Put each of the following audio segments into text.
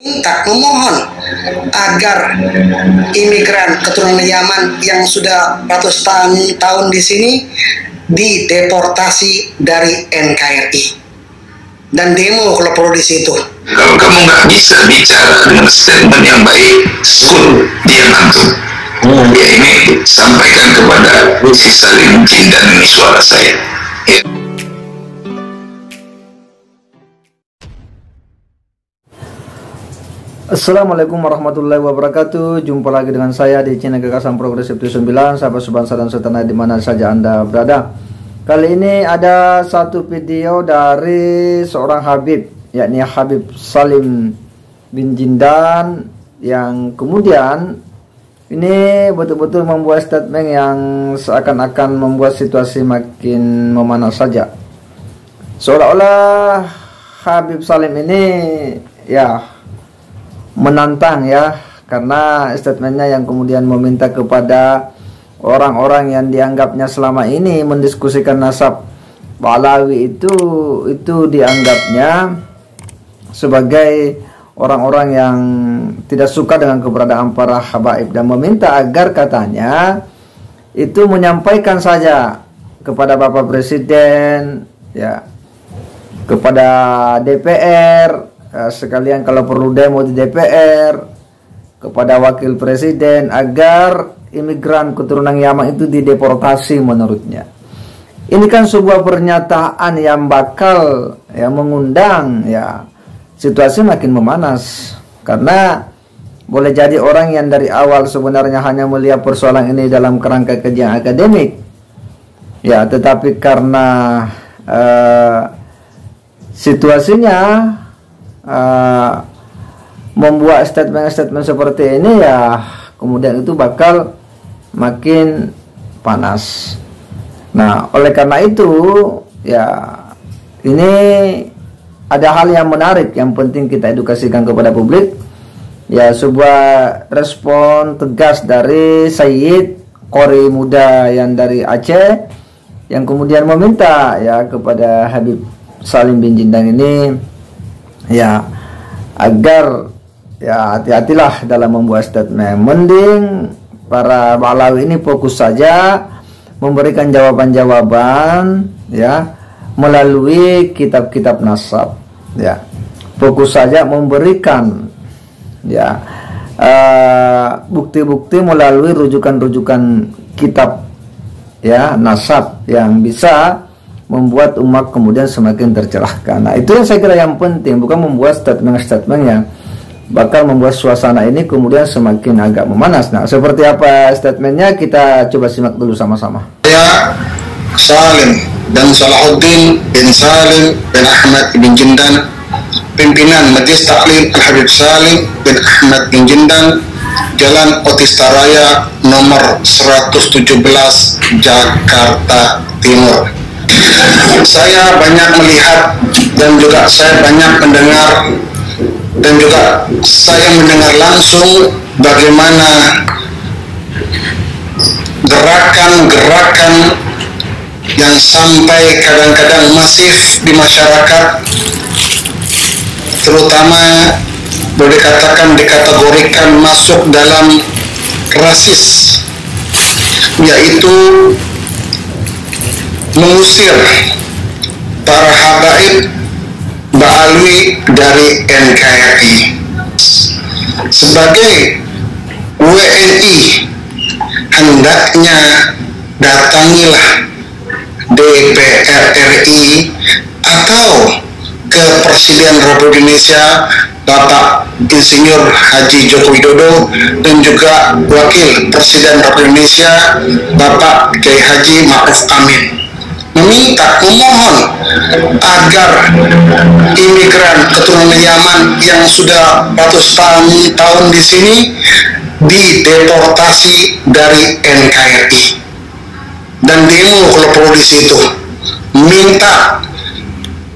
minta memohon agar imigran keturunan Yaman yang sudah ratusan tahun di sini dideportasi dari NKRI dan demo kalau perlu di situ. Kalau kamu nggak bisa bicara dengan statement yang baik, skul diam antum. Ya ini sampaikan kepada si Salim Jindan, ini suara saya. Ya. Assalamualaikum warahmatullahi wabarakatuh. Jumpa lagi dengan saya di channel Gagasan Progresif 9, sahabat sebangsa dan setanah di mana saja Anda berada. Kali ini ada satu video dari seorang Habib, yakni Habib Salim bin Jindan, yang kemudian ini betul-betul membuat statement yang seakan-akan membuat situasi makin memanas saja. Seolah-olah Habib Salim ini ya menantang ya, karena statementnya yang kemudian meminta kepada orang-orang yang dianggapnya selama ini mendiskusikan nasab Ba'alawi itu dianggapnya sebagai orang-orang yang tidak suka dengan keberadaan para habaib, dan meminta agar katanya itu menyampaikan saja kepada Bapak Presiden ya, kepada DPR, sekalian kalau perlu demo di DPR, kepada Wakil Presiden agar imigran keturunan Yaman itu dideportasi menurutnya. Ini kan sebuah pernyataan yang bakal ya mengundang ya situasi makin memanas, karena boleh jadi orang yang dari awal sebenarnya hanya melihat persoalan ini dalam kerangka kajian akademik ya, tetapi karena situasinya membuat statement-statement seperti ini ya, kemudian itu bakal makin panas. Nah, oleh karena itu ya, ini ada hal yang menarik yang penting kita edukasikan kepada publik ya, sebuah respon tegas dari Sayyid Qori muda yang dari Aceh, yang kemudian meminta ya kepada Habib Salim bin Jindan ini ya agar ya hati-hatilah dalam membuat statement. Mending para Ba'alawi ini fokus saja memberikan jawaban-jawaban ya melalui kitab-kitab nasab ya, fokus saja memberikan ya bukti-bukti melalui rujukan-rujukan kitab ya nasab yang bisa membuat umat kemudian semakin tercerahkan. Nah, itu yang saya kira yang penting, bukan membuat statement-statement yang bakal membuat suasana ini kemudian semakin agak memanas. Nah, seperti apa statementnya, kita coba simak dulu sama-sama. Saya Salim dan Salahuddin bin Salim bin Ahmad bin Jindan, pimpinan Majelis Taklim Al-Habib Salim bin Ahmad bin Jindan, Jalan Otista Raya nomor 117, Jakarta Timur. Saya banyak melihat dan juga saya banyak mendengar, dan juga saya mendengar langsung bagaimana gerakan-gerakan yang sampai kadang-kadang masif di masyarakat, terutama boleh dikatakan dikategorikan masuk dalam rasis, yaitu mengusir para habaib Ba'alawi dari NKRI. Sebagai WNI, hendaknya datangilah DPR RI atau ke Presiden Republik Indonesia Bapak Insinyur Haji Joko Widodo, dan juga Wakil Presiden Republik Indonesia Bapak Kiai Haji Ma'ruf Amin, meminta, memohon agar imigran keturunan Yaman yang sudah ratusan tahun di sini dideportasi dari NKRI, dan demo kalau perlu di situ, minta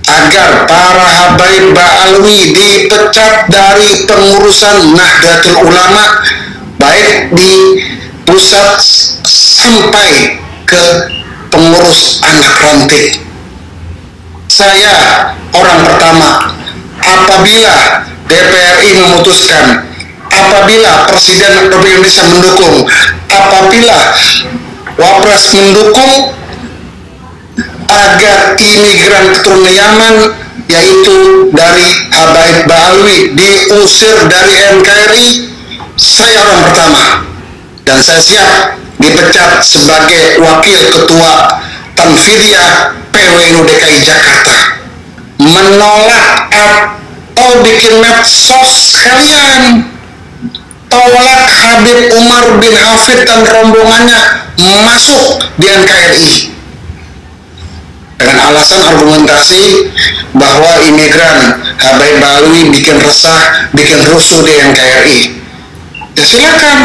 agar para habaib Ba'alawi dipecat dari pengurusan Nahdlatul Ulama, baik di pusat sampai ke pengurus anak ranting. Saya orang pertama, apabila DPR RI memutuskan apabila Presiden Republik Indonesia mendukung, apabila Wapres mendukung agar imigran keturunan Yaman yaitu dari Habaib Ba'alwi diusir dari NKRI, saya orang pertama dan saya siap dipecat sebagai wakil ketua Tanfidiyah PWNU DKI Jakarta. Menolak atau bikin medsos kalian, tolak Habib Umar bin Hafid dan rombongannya masuk di NKRI dengan alasan argumentasi bahwa imigran Habaib Ba'alwi bikin resah, bikin rusuh di NKRI. Ya silakan.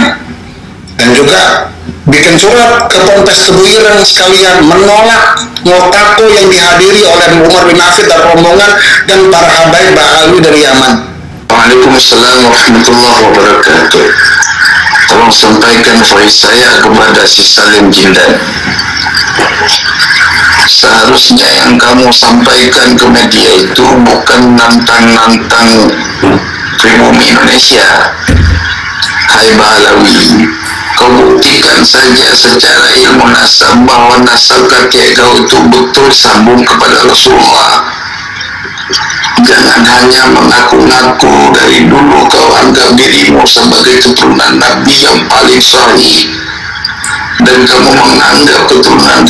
Dan juga bikin surat ke Ponpes Tebu Ireng sekalian menolak ngotaku yang dihadiri oleh Umar bin Hafid dan rombongan dan para Habaib Ba'alwi dari Yaman. Waalaikumsalam warahmatullahi wabarakatuh. Tolong sampaikan voice saya kepada si Salim Jindan. Seharusnya yang kamu sampaikan ke media itu bukan nantang-nantang pribumi Indonesia. Hai Ba'alawi, kau buktikan saja secara ilmu nasab bahwa nasab kakek kau itu betul sambung kepada Rasulullah. Jangan hanya mengaku-ngaku dari dulu kau anggap dirimu sebagai keturunan Nabi yang paling sahih, dan kamu menganggap keturunan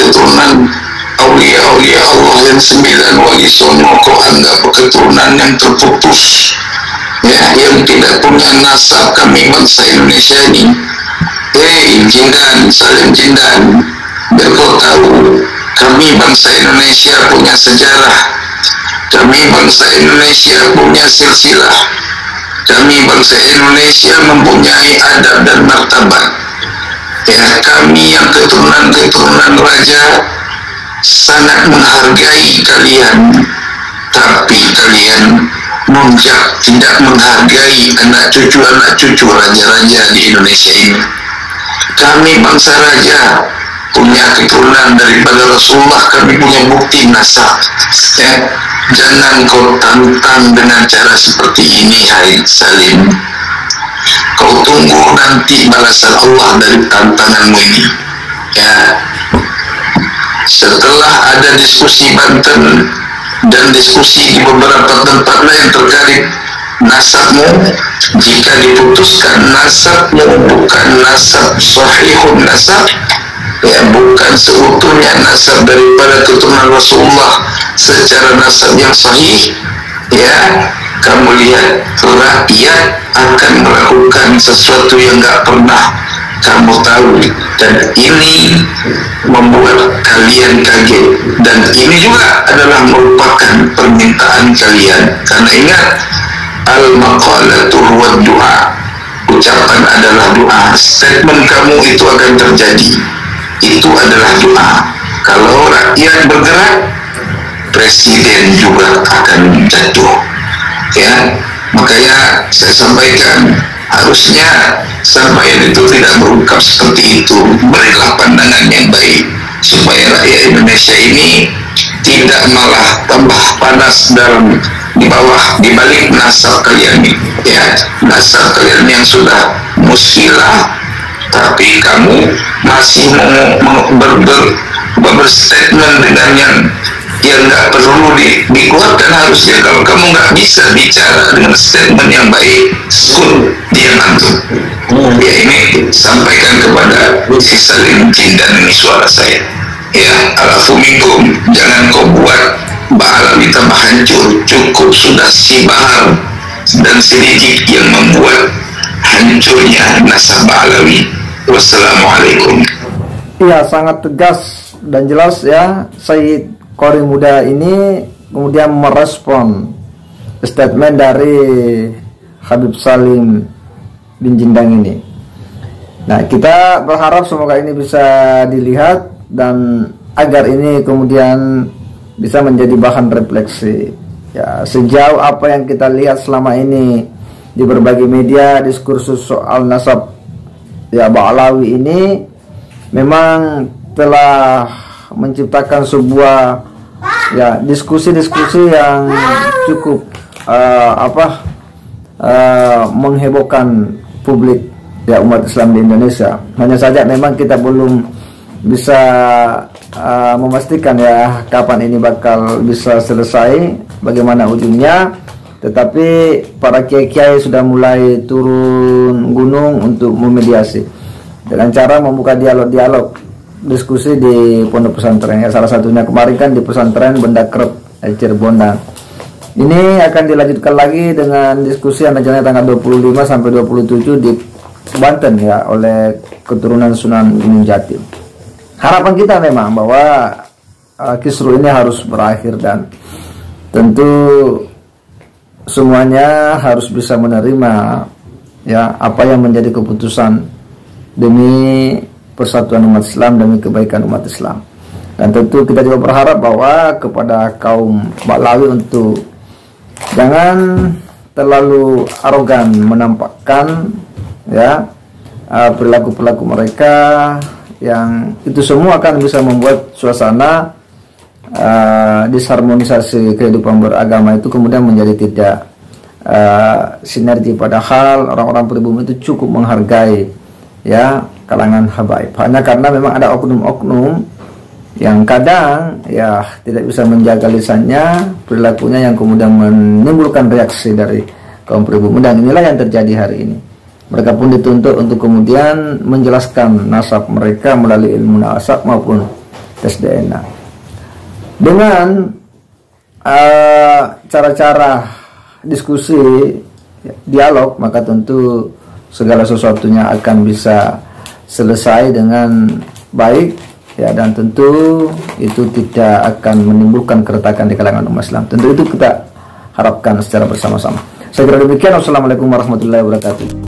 aulia-aulia Allah yang 9 wali songo kau anggap keturunan yang terputus, ya, yang tidak punya nasab kami bangsa Indonesia ini. Hei Jindan, Salim Jindan, biar kau tahu kami bangsa Indonesia punya sejarah. Kami bangsa Indonesia punya silsilah. Kami bangsa Indonesia mempunyai adab dan martabat. Ya, kami yang keturunan raja sangat menghargai kalian, tapi kalian nunjak tidak menghargai anak cucu raja-raja di Indonesia ini. Kami bangsa raja punya keturunan daripada Rasulullah, kami punya bukti nasab. Ya, jangan kau tantang dengan cara seperti ini, hai Salim. Kau tunggu nanti balasan Allah dari tantanganmu ini. Ya, setelah ada diskusi Banten dan diskusi di beberapa tempat lain terkait nasabmu, jika diputuskan nasabmu bukan nasab sahihun nasab, ya, bukan seutuhnya nasab daripada keturunan Rasulullah secara nasab yang sahih, ya, kamu lihat rakyat akan melakukan sesuatu yang gak pernah kamu tahu, dan ini membuat kalian kaget, dan ini juga adalah merupakan permintaan kalian, karena ingat al-maqalatul wa doa, ucapan adalah doa, statement kamu itu akan terjadi, itu adalah doa. Kalau rakyat bergerak, presiden juga akan jatuh, ya. Makanya saya sampaikan, harusnya sampaian itu tidak berungkap seperti itu. Berilah pandangan yang baik supaya rakyat Indonesia ini tidak malah tambah panas di balik nasab kalian ini, ya, nasab kalian yang sudah muskilah, tapi kamu masih mau berstatement dengan yang nggak perlu dikuatkan. Harusnya kalau kamu nggak bisa bicara dengan statement yang baik, skut diam antum. Ya, ini sampaikan kepada si Salim Jindan, ini suara saya. Ya, alafu minkum, jangan kau buat Ba'alawi tambah hancur. Cukup sudah si Bahar dan sedikit yang membuat hancurnya nasab Ba'alawi. Wassalamualaikum. Iya, sangat tegas dan jelas ya Sayyid Qori Muda ini kemudian merespon statement dari Habib Salim bin Jindang ini. Nah, kita berharap semoga ini bisa dilihat dan agar ini kemudian bisa menjadi bahan refleksi. Ya, sejauh apa yang kita lihat selama ini di berbagai media, diskursus soal nasab ya Ba'alawi ini memang telah menciptakan sebuah ya diskusi-diskusi yang cukup menghebohkan publik ya umat Islam di Indonesia. Hanya saja memang kita belum bisa memastikan ya kapan ini bakal bisa selesai, bagaimana ujungnya. Tetapi para kiai-kiai sudah mulai turun gunung untuk memediasi dengan cara membuka dialog-dialog diskusi di pondok pesantren ya. Salah satunya kemarin kan di pesantren Benda Krep Cirebon. Ini akan dilanjutkan lagi dengan diskusi yang rencananya tanggal 25 sampai 27 di Banten ya oleh keturunan Sunan Gunung Jati. Harapan kita memang bahwa kisruh ini harus berakhir dan tentu semuanya harus bisa menerima ya apa yang menjadi keputusan demi persatuan umat Islam, demi kebaikan umat Islam. Dan tentu kita juga berharap bahwa kepada kaum Baklawi untuk jangan terlalu arogan menampakkan ya perilaku-perilaku mereka yang itu semua akan bisa membuat suasana disharmonisasi kehidupan beragama itu kemudian menjadi tidak sinergi, padahal orang-orang pribumi itu cukup menghargai ya kalangan habaib. Hanya karena memang ada oknum-oknum yang kadang ya tidak bisa menjaga lisannya, perilakunya yang kemudian menimbulkan reaksi dari kaum pribumi, dan inilah yang terjadi hari ini. Mereka pun dituntut untuk kemudian menjelaskan nasab mereka melalui ilmu nasab maupun tes DNA. Dengan cara-cara diskusi, dialog, maka tentu segala sesuatunya akan bisa selesai dengan baik ya, dan tentu itu tidak akan menimbulkan keretakan di kalangan umat Islam. Tentu itu kita harapkan secara bersama-sama. Saya kira demikian. Wassalamualaikum warahmatullahi wabarakatuh.